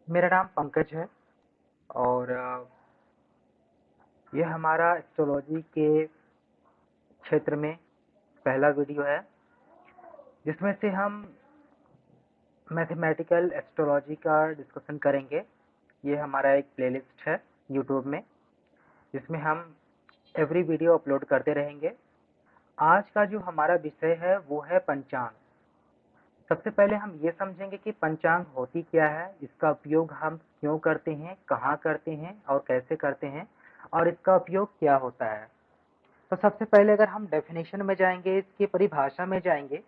मेरा नाम पंकज है और यह हमारा एस्ट्रोलॉजी के क्षेत्र में पहला वीडियो है जिसमें से हम मैथमेटिकल एस्ट्रोलॉजी का डिस्कशन करेंगे। ये हमारा एक प्लेलिस्ट है यूट्यूब में जिसमें हम एवरी वीडियो अपलोड करते रहेंगे। आज का जो हमारा विषय है वो है पंचांग। सबसे पहले हम ये समझेंगे कि पंचांग होती क्या है, इसका उपयोग हम क्यों करते हैं, कहाँ करते हैं और कैसे करते हैं और इसका उपयोग क्या होता है। तो सबसे पहले अगर हम डेफिनेशन में जाएंगे, इसकी परिभाषा में जाएंगे,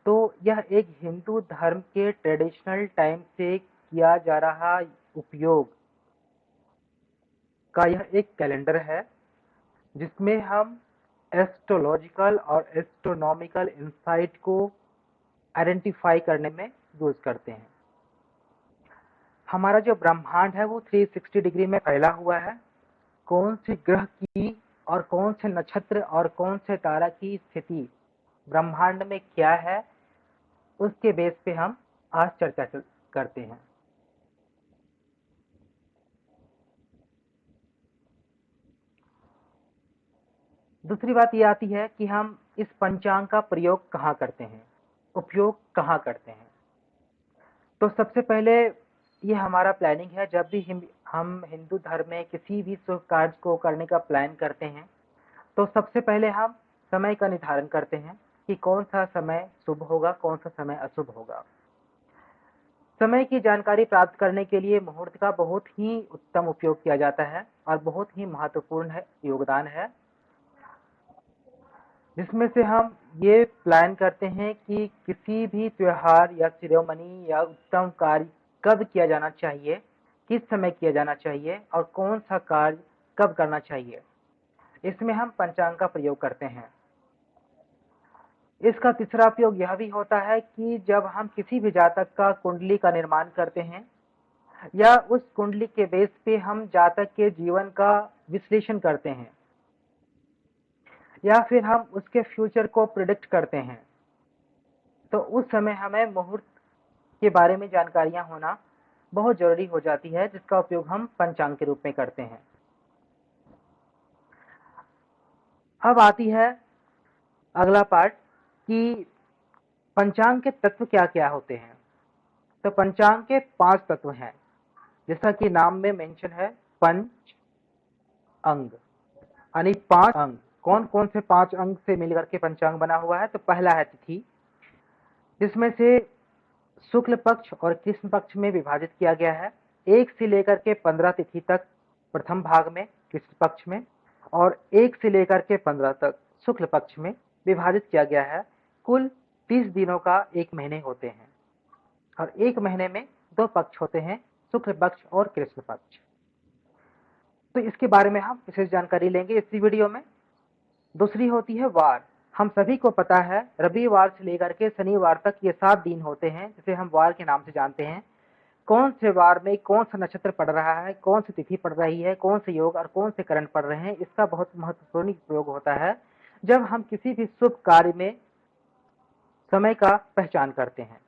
तो यह एक हिंदू धर्म के ट्रेडिशनल टाइम से किया जा रहा उपयोग का यह एक कैलेंडर है जिसमें हम एस्ट्रोलॉजिकल और एस्ट्रोनॉमिकल इंसाइट को आइडेंटिफाई करने में यूज करते हैं। हमारा जो ब्रह्मांड है वो 360 डिग्री में फैला हुआ है। कौन से ग्रह की और कौन से नक्षत्र और कौन से तारा की स्थिति ब्रह्मांड में क्या है, उसके बेस पे हम आज चर्चा करते हैं। दूसरी बात ये आती है कि हम इस पंचांग का प्रयोग कहाँ करते हैं, उपयोग कहाँ करते हैं। तो सबसे पहले ये हमारा प्लानिंग है, जब भी हम हिंदू धर्म में किसी भी शुभ कार्य को करने का प्लान करते हैं तो सबसे पहले हम समय का निर्धारण करते हैं कि कौन सा समय शुभ होगा, कौन सा समय अशुभ होगा। समय की जानकारी प्राप्त करने के लिए मुहूर्त का बहुत ही उत्तम उपयोग किया जाता है और बहुत ही महत्वपूर्ण योगदान है, जिसमें से हम ये प्लान करते हैं कि किसी भी त्योहार या सेरेमनी या उत्तम कार्य कब किया जाना चाहिए, किस समय किया जाना चाहिए और कौन सा कार्य कब करना चाहिए। इसमें हम पंचांग का प्रयोग करते हैं। इसका तीसरा उपयोग यह भी होता है कि जब हम किसी भी जातक का कुंडली का निर्माण करते हैं या उस कुंडली के बेस पे हम जातक के जीवन का विश्लेषण करते हैं या फिर हम उसके फ्यूचर को प्रिडिक्ट करते हैं, तो उस समय हमें मुहूर्त के बारे में जानकारियां होना बहुत जरूरी हो जाती है, जिसका उपयोग हम पंचांग के रूप में करते हैं। अब आती है अगला पार्ट कि पंचांग के तत्व क्या क्या होते हैं। तो पंचांग के 5 तत्व हैं, जैसा कि नाम में मेंशन है, पंच अंग यानी 5 अंग। कौन कौन से 5 अंग से मिलकर के पंचांग बना हुआ है। तो पहला है तिथि, जिसमें से शुक्ल पक्ष और कृष्ण पक्ष में विभाजित किया गया है। 1 से लेकर के 15 तिथि तक प्रथम भाग में कृष्ण पक्ष में और 1 से लेकर के 15 तक शुक्ल पक्ष में विभाजित किया गया है। कुल 30 दिनों का एक महीने होते हैं और एक महीने में 2 पक्ष होते हैं, शुक्ल पक्ष और कृष्ण पक्ष। तो इसके बारे में हम विशेष जानकारी लेंगे इसी वीडियो में। दूसरी होती है वार। हम सभी को पता है रविवार से लेकर के शनिवार तक ये 7 दिन होते हैं जिसे हम वार के नाम से जानते हैं। कौन से वार में कौन सा नक्षत्र पड़ रहा है, कौन सी तिथि पड़ रही है, कौन से योग और कौन से करण पड़ रहे हैं, इसका बहुत महत्वपूर्ण प्रयोग होता है जब हम किसी भी शुभ कार्य में समय का पहचान करते हैं।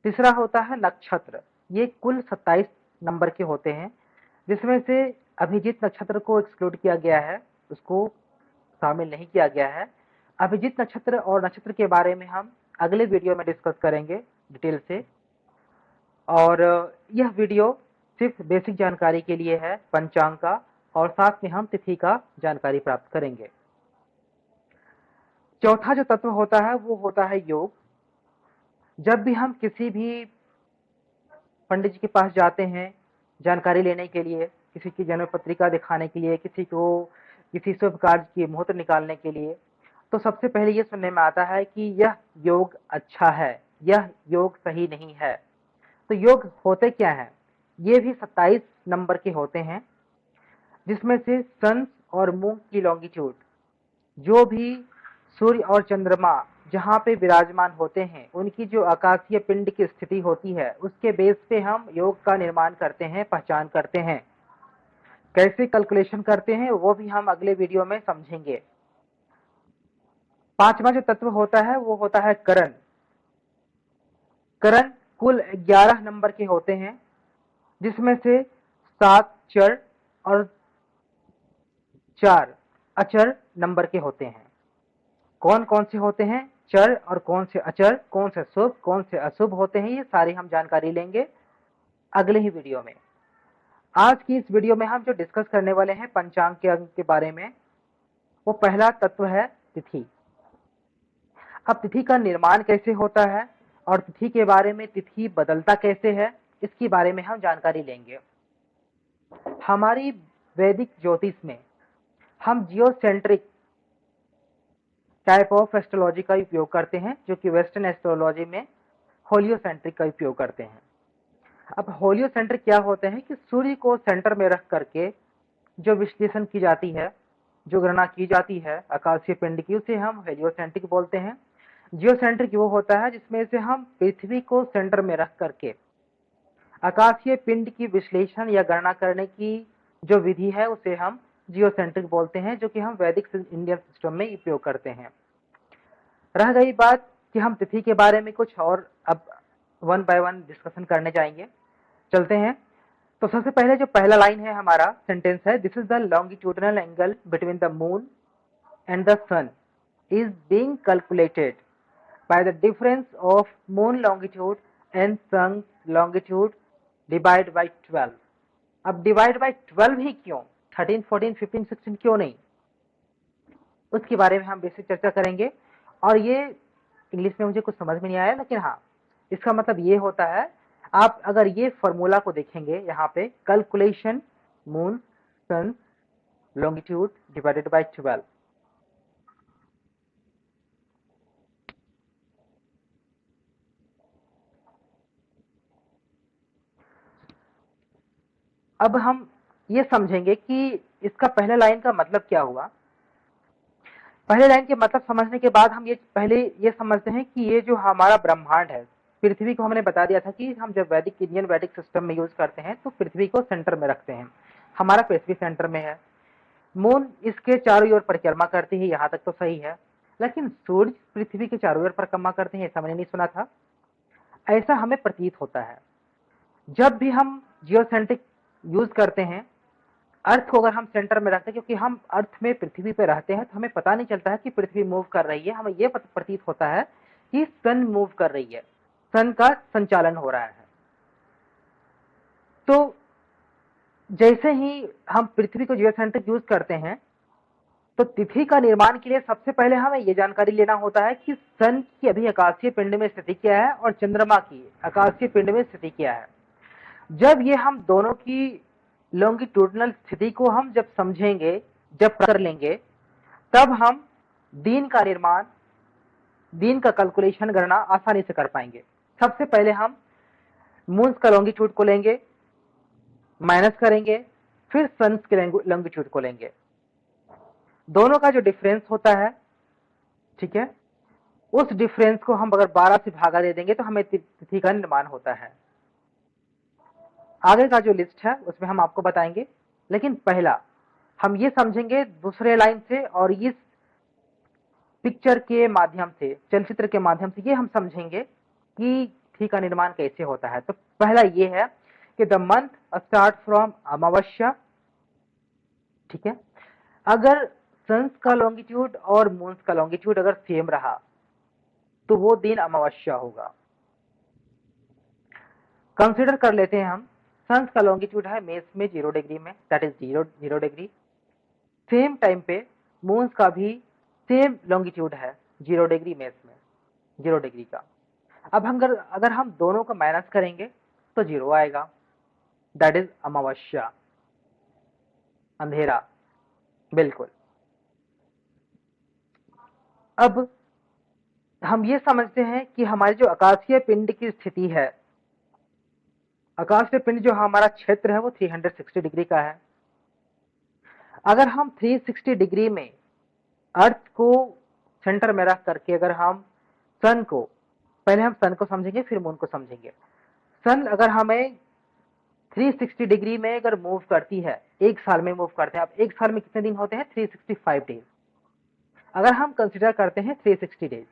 तीसरा होता है नक्षत्र। ये कुल 27 नंबर के होते हैं, जिसमें से अभिजीत नक्षत्र को एक्सक्लूड किया गया है, उसको शामिल नहीं किया गया है। अभिजीत नक्षत्र और नक्षत्र के बारे में हम अगले वीडियो में डिस्कस करेंगे डिटेल से, और यह वीडियो सिर्फ बेसिक जानकारी के लिए है पंचांग का, और साथ में हम तिथि का जानकारी प्राप्त करेंगे। चौथा जो तत्व होता है वो होता है योग। जब भी हम किसी भी पंडित जी के पास जाते हैं जानकारी लेने के लिए, किसी की जन्म पत्रिका दिखाने के लिए, किसी को किसी शुभ कार्य की मुहूर्त निकालने के लिए, तो सबसे पहले ये सुनने में आता है कि यह योग अच्छा है, यह योग सही नहीं है। तो योग होते क्या है, ये भी 27 नंबर के होते हैं, जिसमें से सन और मून की लॉन्गिट्यूड, जो भी सूर्य और चंद्रमा जहाँ पे विराजमान होते हैं उनकी जो आकाशीय पिंड की स्थिति होती है, उसके बेस पे हम योग का निर्माण करते हैं, पहचान करते हैं। कैसे कैलकुलेशन करते हैं वो भी हम अगले वीडियो में समझेंगे। पांचवा जो तत्व होता है वो होता है करण। करण कुल 11 नंबर के होते हैं, जिसमें से 7 चर और 4 अचर नंबर के होते हैं। कौन कौन से होते हैं चर और कौन से अचर, कौन से शुभ कौन से अशुभ होते हैं, ये सारी हम जानकारी लेंगे अगले ही वीडियो में। आज की इस वीडियो में हम जो डिस्कस करने वाले हैं पंचांग के अंग के बारे में, वो पहला तत्व है तिथि। अब तिथि का निर्माण कैसे होता है और तिथि के बारे में, तिथि बदलता कैसे है, इसके बारे में हम जानकारी लेंगे। हमारी वैदिक ज्योतिष में हम जियोसेंट्रिक टाइप ऑफ एस्ट्रोलॉजी का उपयोग करते हैं, जो कि वेस्टर्न एस्ट्रोलॉजी में होलियोसेंट्रिक का उपयोग करते हैं। अब होलियोसेंट्रिक क्या होते हैं कि सूर्य को सेंटर में रख करके जो विश्लेषण की जाती है, जो गणना की जाती है आकाशीय पिंड की, उसे हम हेलियोसेंट्रिक बोलते हैं। जियोसेंट्रिक वो होता है जिसमें से हम पृथ्वी को सेंटर में रख करके आकाशीय पिंड की विश्लेषण या गणना करने की जो विधि है उसे हम जियोसेंट्रिक बोलते हैं, जो कि हम वैदिक इंडियन सिस्टम में उपयोग करते हैं। रह गई बात कि हम तिथि के बारे में कुछ और अब वन बाय वन डिस्कशन करने जाएंगे। चलते हैं। तो सबसे पहले जो पहला लाइन है हमारा सेंटेंस है, this is the longitudinal angle between the moon and the sun is being calculated by the difference of moon longitude and sun longitude divide by 12। अब डिवाइड बाय 12 ही क्यों, 13, 14, 15, 16 क्यों नहीं, उसके बारे में हम बेसिक चर्चा करेंगे। और ये इंग्लिश में मुझे कुछ समझ में नहीं आया, लेकिन हाँ इसका मतलब ये होता है, आप अगर ये फॉर्मूला को देखेंगे यहाँ पे, calculation moon sun longitude divided by 12। अब हम ये समझेंगे कि इसका पहले लाइन का मतलब क्या हुआ। पहले लाइन के मतलब समझने के बाद हम ये पहले ये समझते हैं कि ये जो हमारा ब्रह्मांड है, पृथ्वी को हमने बता दिया था कि हम जब वैदिक इंडियन वैदिक सिस्टम में यूज करते हैं तो पृथ्वी को सेंटर में रखते हैं। हमारा पृथ्वी सेंटर में है, मून इसके चारों ओर परिक्रमा करती है, यहाँ तक तो सही है। लेकिन सूर्य पृथ्वी के चारों ओर परिक्रमा करते हैं, ऐसा मैंने नहीं सुना था। ऐसा हमें प्रतीत होता है जब भी हम जियोसेंट्रिक यूज करते हैं। अर्थ को अगर हम सेंटर में रखते हैं, क्योंकि हम अर्थ में पृथ्वी पे रहते हैं, तो हमें पता नहीं चलता है कि पृथ्वी मूव कर रही है, हमें यह प्रतीत होता है कि सन मूव कर रही है, सन का संचालन हो रहा है। तो जैसे ही हम पृथ्वी को जियोसेंट्रिक यूज करते हैं, तो तिथि का निर्माण के लिए सबसे पहले हमें यह जानकारी लेना होता है कि सन की अभी आकाशीय पिंड में स्थिति क्या है और चंद्रमा की आकाशीय पिंड में स्थिति क्या है। जब ये हम दोनों की लॉन्गिट्यूडनल स्थिति को हम जब समझेंगे, जब कर लेंगे, तब हम दिन का निर्माण, दिन का कैलकुलेशन गणना आसानी से कर पाएंगे। सबसे पहले हम मून का लॉन्गिट्यूड को लेंगे, माइनस करेंगे, फिर सन के लॉन्गिट्यूड को लेंगे। दोनों का जो डिफरेंस होता है, ठीक है, उस डिफरेंस को हम अगर 12 से भागा दे देंगे तो हमें तिथि का निर्माण होता है। आगे का जो लिस्ट है उसमें हम आपको बताएंगे, लेकिन पहला हम ये समझेंगे दूसरे लाइन से, और इस पिक्चर के माध्यम से, चलचित्र के माध्यम से ये हम समझेंगे कि तिथि का निर्माण कैसे होता है। तो पहला ये है कि द मंथ स्टार्ट फ्रॉम अमावस्या, ठीक है। अगर सन का लॉन्गिट्यूड और मून का लॉन्गिट्यूड अगर सेम रहा तो वो दिन अमावस्या होगा। कंसिडर कर लेते हैं हम, सन का लॉन्गिट्यूड है मेष में 0 डिग्री में, that is 0 degree. Same time पे मून का भी सेम लॉन्गिट्यूड है 0 डिग्री मेष में, 0 डिग्री का। अब हम अगर हम दोनों को माइनस करेंगे तो 0 आएगा, दैट इज अमावस्या, अंधेरा, बिल्कुल। अब हम ये समझते हैं कि हमारी जो आकाशीय पिंड की स्थिति है, आकाशीय पिंड जो हमारा क्षेत्र है वो 360 डिग्री का है। अगर हम 360 डिग्री में अर्थ को सेंटर में रख करके अगर हम सन को, पहले हम सन को समझेंगे फिर मून को समझेंगे। सन अगर हमें 360 डिग्री में अगर मूव करती है, एक साल में मूव करते हैं, अब एक साल में कितने दिन होते हैं, 365 डेज। अगर हम कंसिडर करते हैं 360 डेज,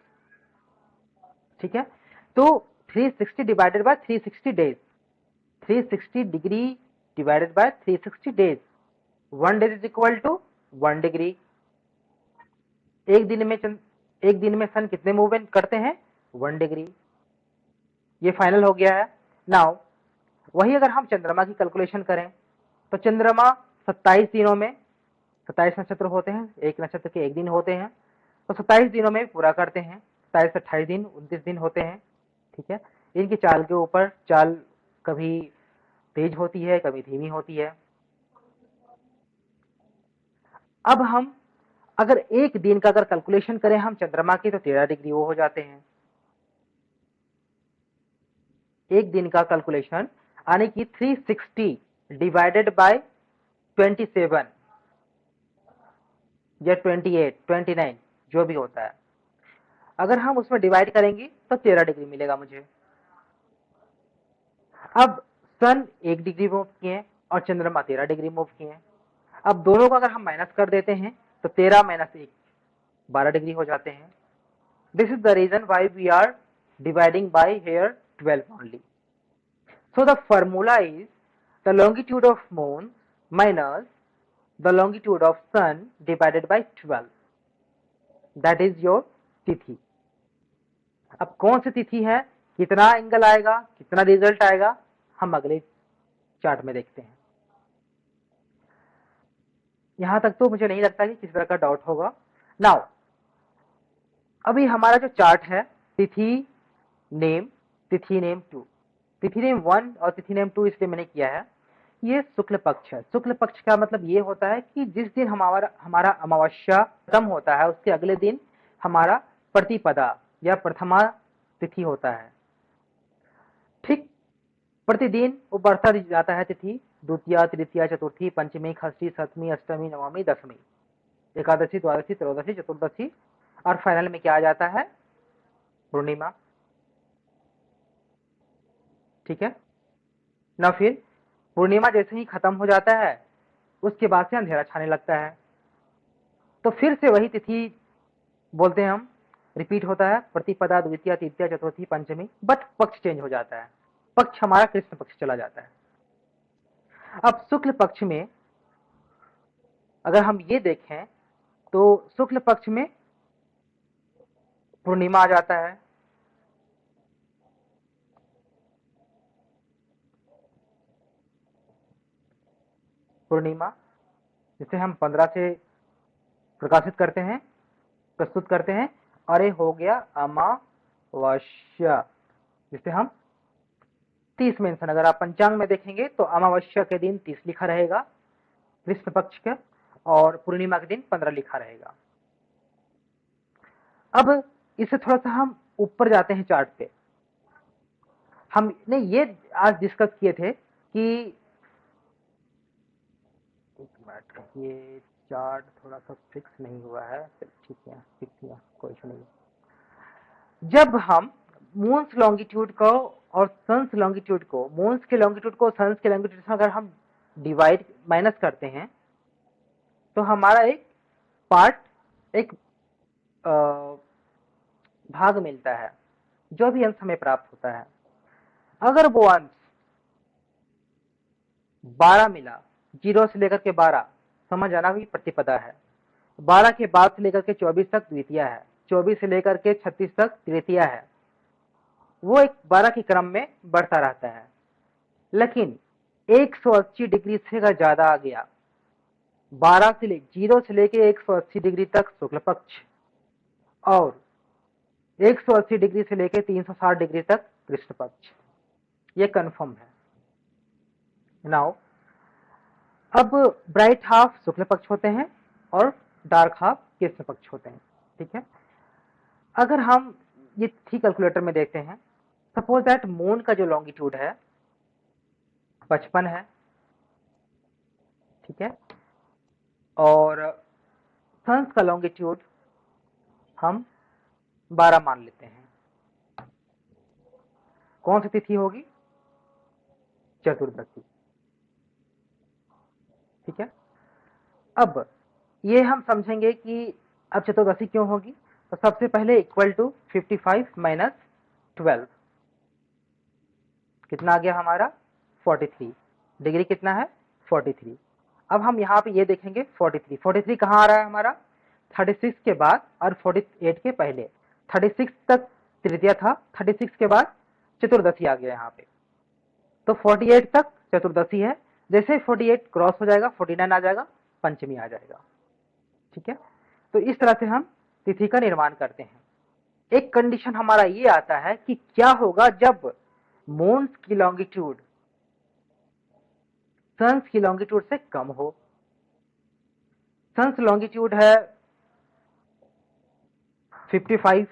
ठीक है, तो 360 divided by 360 days, 360 degree divided by 360 days. 1 days is equal to 1 degree. एक दिन में सन कितने मूवमेंट करते हैं? 1 डिग्री। ये फाइनल हो गया है। नाउ वही अगर हम चंद्रमा की कैलकुलेशन करें तो चंद्रमा 27 दिनों में, 27 नक्षत्र होते हैं, एक नक्षत्र के एक दिन होते हैं, तो 27 दिनों में पूरा करते हैं। 27 से 28 दिन, 29 दिन होते हैं। ठीक है, इनकी चाल के ऊपर, चाल कभी तेज होती है, कभी धीमी होती है। अब हम अगर एक दिन का अगर कैलकुलेशन करें हम चंद्रमा की तो 13 डिग्री वो हो जाते हैं। एक दिन का कैलकुलेशन यानी कि 360 डिवाइडेड बाय 27 या 28, 29 जो भी होता है, अगर हम उसमें डिवाइड करेंगे तो 13 डिग्री मिलेगा मुझे। अब सन 1 डिग्री मूव किए और चंद्रमा 13 डिग्री मूव किए। अब दोनों को अगर हम माइनस कर देते हैं तो 13 माइनस 1 12 डिग्री हो जाते हैं। This is the reason why we are dividing by here 12 only. So the formula is the longitude of moon minus the longitude of sun divided by 12. That is your तिथि। अब कौन सी तिथि है, कितना angle आएगा, कितना रिजल्ट आएगा, हम अगले चार्ट में देखते हैं। यहां तक तो मुझे नहीं लगता कि किसी तरह का डाउट होगा। नाउ अभी हमारा जो चार्ट है, तिथि नेम 2, तिथि नेम 1 और तिथि नेम 2 इसलिए मैंने किया है, ये शुक्ल पक्ष है। शुक्ल पक्ष का मतलब ये होता है कि जिस दिन हमारा अमावस्या खत्म होता है उसके अगले दिन हमारा प्रतिपदा या प्रथमा तिथि होता है। ठीक प्रतिदिन वो बढ़ता जाता है तिथि, द्वितीया, तृतीया, चतुर्थी, पंचमी, षष्ठी, सप्तमी, अष्टमी, नवमी, दशमी, एकादशी, द्वादशी, त्रयोदशी, चतुर्दशी और फाइनल में क्या आ जाता है? पूर्णिमा। ठीक है ना। फिर पूर्णिमा जैसे ही खत्म हो जाता है उसके बाद से अंधेरा छाने लगता है, तो फिर से वही तिथि बोलते हैं हम, रिपीट होता है, प्रतिपदा, द्वितीय, तृतीय, चतुर्थी, पंचमी, बट पक्ष चेंज हो जाता है, पक्ष हमारा कृष्ण पक्ष चला जाता है। अब शुक्ल पक्ष में अगर हम ये देखें तो शुक्ल पक्ष में पूर्णिमा आ जाता है। पूर्णिमा जिसे हम 15 से प्रकाशित करते हैं, प्रस्तुत करते हैं, और ये हो गया अमावस्या जिसे हम 30 मेंशन, अगर आप पंचांग में देखेंगे तो अमावस्या के दिन 30 लिखा रहेगा कृष्ण पक्ष का, और पूर्णिमा के दिन 15 लिखा रहेगा। अब इससे थोड़ा सा हम ऊपर जाते हैं चार्ट पे। हमने ये आज डिस्कस किए थे कि ये चार्ट थोड़ा सा फिक्स नहीं हुआ है, ठीक है, फिक्स किया, कोई इशू नहीं। जब हम मून्स लॉन्गिट्यूड को और सन्स लॉन्गिट्यूड को, मून्स के लॉन्गिट्यूड को सन्स के लॉन्गिट्यूड से अगर हम डिवाइड माइनस करते हैं तो हमारा एक पार्ट, एक भाग मिलता है, जो भी अंश हमें प्राप्त होता है। अगर वो अंश 12 मिला, 0 से लेकर के 12, समझ आना भी प्रतिपदा है, 12 के बाद से लेकर के 24 तक द्वितीय है, 24 से लेकर के 36 तक तृतीय है, वो एक 12 के क्रम में बढ़ता रहता है। लेकिन 180 डिग्री से अगर ज्यादा आ गया, 0 से लेकर 180 डिग्री तक शुक्ल पक्ष और 180 डिग्री से लेकर 360 डिग्री तक कृष्ण पक्ष, ये कंफर्म है। नाउ अब ब्राइट हाफ शुक्ल पक्ष होते हैं और डार्क हाफ कृष्ण पक्ष होते हैं। ठीक है, अगर हम ये थी कैलकुलेटर में देखते हैं, सपोज दैट मून का जो लॉन्गिट्यूड है 55 है, ठीक है, और सन्स का लॉन्गिट्यूड हम 12 मान लेते हैं। कौन सी तिथि होगी? चतुर्दशी। ठीक है, अब ये हम समझेंगे कि अब चतुर्दशी क्यों होगी। तो सबसे पहले इक्वल टू 55 माइनस 12, कितना आ गया हमारा? 43, डिग्री कितना है 43। अब हम यहाँ पे ये देखेंगे 43 कहाँ आ रहा है हमारा 36 के बाद और 48 के पहले। 36 तक तृतीया था, 36 के बाद चतुर्दशी आ गया यहाँ पे, तो 48 तक चतुर्दशी है। जैसे 48 क्रॉस हो जाएगा 49 आ जाएगा, पंचमी आ जाएगा। ठीक है, तो इस तरह से हम तिथि का निर्माण करते हैं। एक कंडीशन हमारा ये आता है कि क्या होगा जब मून्स की लॉन्गिट्यूड सन्स की लॉन्गिट्यूड से कम हो। सन्स लॉन्गिट्यूड है 55,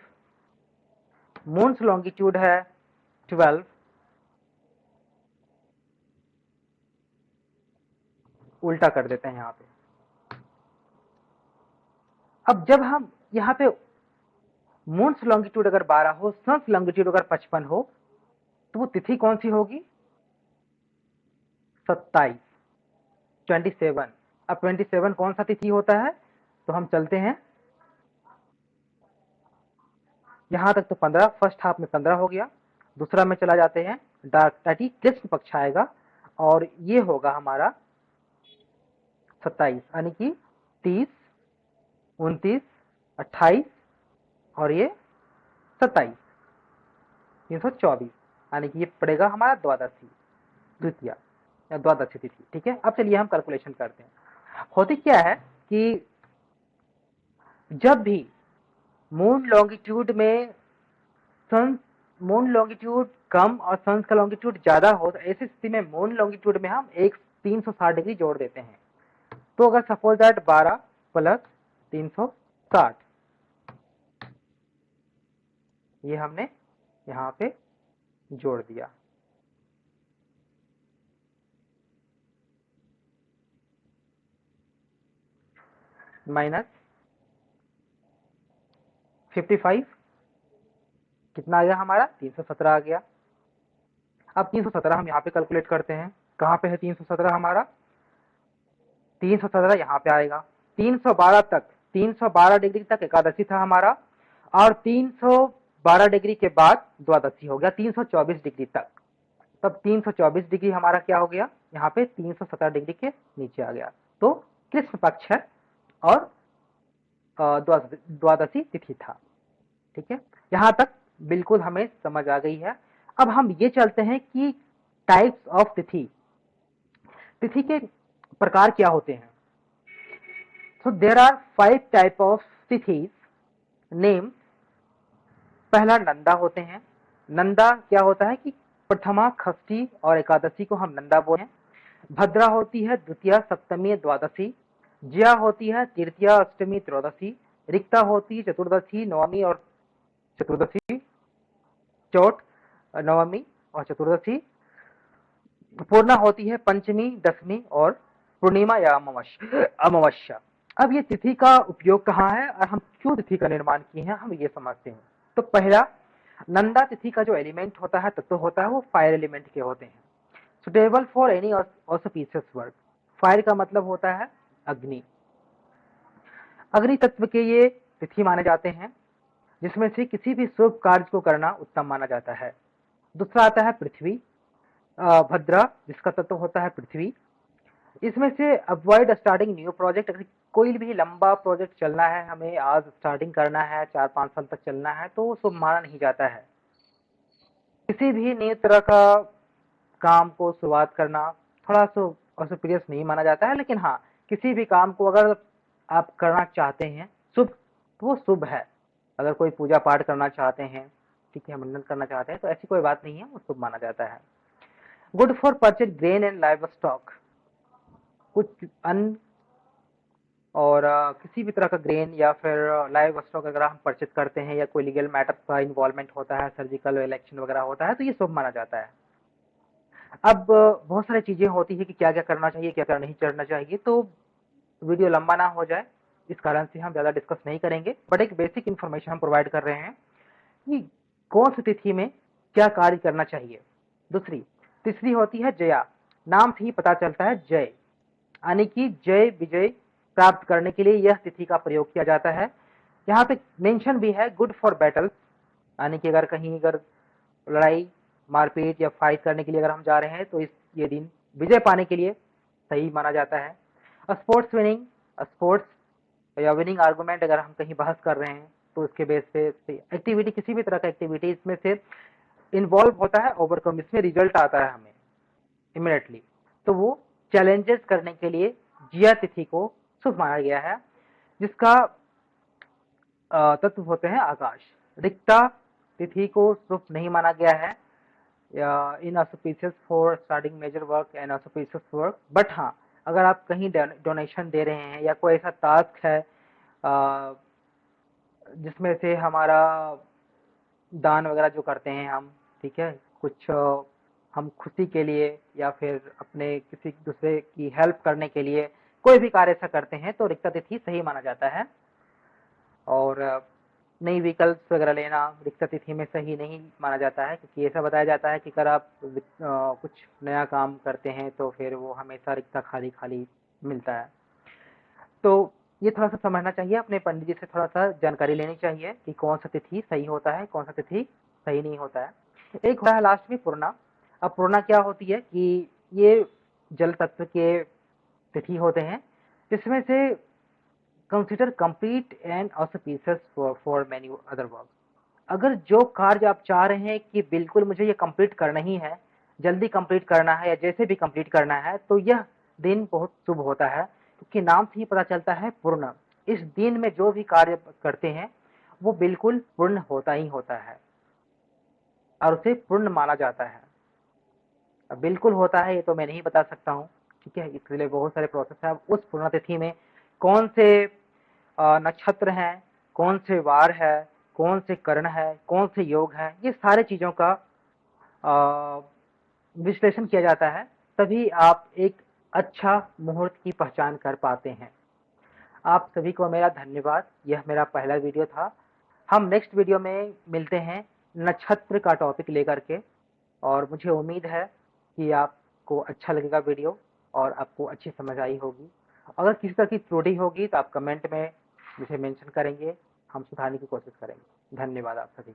मून्स लॉन्गिट्यूड है 12, उल्टा कर देते हैं यहाँ पे। अब जब हम यहाँ पे मून्स लॉन्गिट्यूड अगर 12 हो, सन्स लॉन्गिट्यूड अगर 55 हो, तो वो तिथि कौन सी होगी 27, 27। अब 27 कौन सा तिथि होता है, तो हम चलते हैं यहां तक, तो 15, फर्स्ट हाफ में 15 हो गया, दूसरा में चला जाते हैं डार्क टाटी, कृष्ण पक्ष आएगा और ये होगा हमारा 27, यानी कि 30, 29, 28 और ये 27, 324, यानी कि ये पड़ेगा हमारा द्वादशी द्वितीया या द्वादशी तिथि। ठीक है, अब चलिए हम कैलकुलेशन करते हैं। होती क्या है कि जब भी मून लॉन्गिट्यूड में सन मून लॉन्गिट्यूड कम और सन का लॉन्गिट्यूड ज्यादा हो, तो ऐसी स्थिति में मून लॉन्गिट्यूड में हम एक 360 डिग्री जोड़ देते हैं। तो अगर सपोज दैट 12 प्लस 360, ये हमने यहाँ पे जोड़ दिया, माइनस 55 कितना आ गया हमारा 317 आ गया। अब 317 हम यहाँ पे कैलकुलेट करते हैं, कहाँ पे है 317 हमारा, 317 यहाँ पे आएगा। 312 तक 312 डिग्री तक एकादशी था हमारा, और 312 डिग्री के बाद द्वादशी हो गया 324 डिग्री तक। तब 324 डिग्री हमारा क्या हो गया, यहाँ पे 317 डिग्री के नीचे आ गया, तो कृष्ण पक्ष है और द्वादशी तिथि था। ठीक है, यहाँ तक बिल्कुल हमें समझ आ गई है। अब हम ये चलते हैं कि टाइप्स ऑफ तिथि, तिथि के प्रकार क्या होते हैं। सो देर आर 5 टाइप ऑफ तिथि नेम। पहला नंदा होते हैं। नंदा क्या होता है कि प्रथमा, षष्ठी और एकादशी को हम नंदा बोलते हैं। भद्रा होती है द्वितीया, सप्तमी, द्वादशी। ज्या होती है तृतीया, अष्टमी, त्रयोदशी। रिक्ता होती है चतुर्दशी, नवमी और चतुर्दशी, चौथ, नवमी और चतुर्दशी। पूर्णा होती है पंचमी, दसवीं और पूर्णिमा या अमावस्या। अब ये तिथि का उपयोग कहाँ है और हम क्यों तिथि का निर्माण किए हैं, हम ये समझते हैं। तो पहला, नंदा तिथि का जो एलिमेंट होता है, तत्व होता है, वो फायर एलिमेंट के होते हैं। Suitable for any auspicious work. Fire का मतलब होता है अग्नि। अग्नि तत्व के ये तिथि माने जाते हैं, जिसमें से किसी भी शुभ कार्य को करना उत्तम माना जाता है। दूसरा आता है पृथ्वी, भद्रा, जिसका तत्व होता है पृथ्वी। इसमें से अवॉइड स्टार्टिंग न्यू प्रोजेक्ट। अगर कोई भी लंबा प्रोजेक्ट चलना है, हमें आज स्टार्टिंग करना है, 4-5 साल तक चलना है, तो शुभ माना नहीं जाता है। किसी भी नई तरह का काम को शुरुआत करना थोड़ा सा ऑस्पिशियस नहीं माना जाता है, लेकिन हाँ, किसी भी काम को अगर आप करना चाहते हैं शुभ, तो वो शुभ है। अगर कोई पूजा पाठ करना चाहते हैं, ठीक है, मंडन करना चाहते हैं, तो ऐसी कोई बात नहीं है, वो शुभ माना जाता है। Good for purchase grain and live stock. कुछ अन्न और किसी भी तरह का ग्रेन या फिर लाइव स्टॉक अगर हम परचेज करते हैं, या कोई लीगल मैटर का इन्वॉल्वमेंट होता है, सर्जिकल इलेक्शन वगैरह होता है, तो ये शुभ माना जाता है। अब बहुत सारी चीजें होती है कि क्या क्या करना चाहिए, क्या क्या नहीं करना चाहिए, तो वीडियो लंबा ना हो जाए इस कारण से हम ज्यादा डिस्कस नहीं करेंगे, बट एक बेसिक इन्फॉर्मेशन हम प्रोवाइड कर रहे हैं कि कौन सी तिथि में क्या कार्य करना चाहिए। दूसरी, तीसरी होती है जया। नाम से ही पता चलता है जय, यानी कि जय विजय प्राप्त करने के लिए यह तिथि का प्रयोग किया जाता है। यहाँ पे मेंशन भी है गुड फॉर बैटल, यानी कि अगर कहीं अगर लड़ाई मारपीट या फाइट करने के लिए अगर हम जा रहे हैं तो ये दिन विजय पाने के लिए सही माना जाता है। स्पोर्ट्स विनिंग, स्पोर्ट्स या विनिंग आर्गूमेंट अगर हम कहीं बहस कर रहे हैं तो उसके बेस पे एक्टिविटी, किसी भी तरह का एक्टिविटी इसमें से इन्वॉल्व होता है, ओवरकम, इसमें रिजल्ट आता है हमें इमिडिएटली, तो वो चैलेंजेस करने के लिए जिया तिथि को शुभ माना गया है, जिसका तत्व होते हैं आकाश। रिक्ता तिथि को शुभ नहीं माना गया है inauspicious for starting major work and auspicious work, but हाँ, अगर आप कहीं डोनेशन दे रहे हैं या कोई ऐसा टास्क है जिसमें से हमारा दान वगैरह जो करते हैं हम, ठीक है, कुछ हम खुशी के लिए या फिर अपने किसी दूसरे की हेल्प करने के लिए कोई भी कार्य ऐसा करते हैं तो रिक्ता तिथि सही माना जाता है। और नई व्हीकल्स वगैरह लेना रिक्ता तिथि में सही नहीं माना जाता है, क्योंकि ऐसा बताया जाता है कि अगर आप कुछ नया काम करते हैं तो फिर वो हमेशा रिक्ता खाली खाली मिलता है। तो ये थोड़ा सा समझना चाहिए, अपने पंडित जी से थोड़ा सा जानकारी लेनी चाहिए कि कौन सा तिथि सही होता है, कौन सा तिथि सही नहीं होता है। एक होता है लास्ट में पूर्णा। अब पूर्णा क्या होती है कि ये जल तत्व के तिथि होते हैं, जिसमें से consider complete and auspicious for many other work. अगर जो कार्य आप चाह रहे हैं कि बिल्कुल मुझे ये कंप्लीट करना ही है, जल्दी कंप्लीट करना है या जैसे भी कंप्लीट करना है, तो यह दिन बहुत शुभ होता है, क्योंकि नाम से ही पता चलता है पूर्ण। इस दिन में जो भी कार्य करते हैं वो बिल्कुल पूर्ण होता ही होता है और उसे पूर्ण माना जाता है। अब बिल्कुल होता है ये तो मैं नहीं बता सकता हूँ, ठीक है, इसके लिए बहुत सारे प्रोसेस है। अब उस पूर्ण तिथि में कौन से नक्षत्र हैं, कौन से वार है, कौन से कर्ण है, कौन से योग है, ये सारे चीजों का विश्लेषण किया जाता है, तभी आप एक अच्छा मुहूर्त की पहचान कर पाते हैं। आप सभी को मेरा धन्यवाद। यह मेरा पहला वीडियो था। हम नेक्स्ट वीडियो में मिलते हैं नक्षत्र का टॉपिक लेकर के, और मुझे उम्मीद है कि आपको अच्छा लगेगा वीडियो और आपको अच्छी समझ आई होगी। अगर किसी तरह की त्रुटि होगी तो आप कमेंट में मुझे मेंशन करेंगे, हम सुधारने की कोशिश करेंगे। धन्यवाद आप सभी।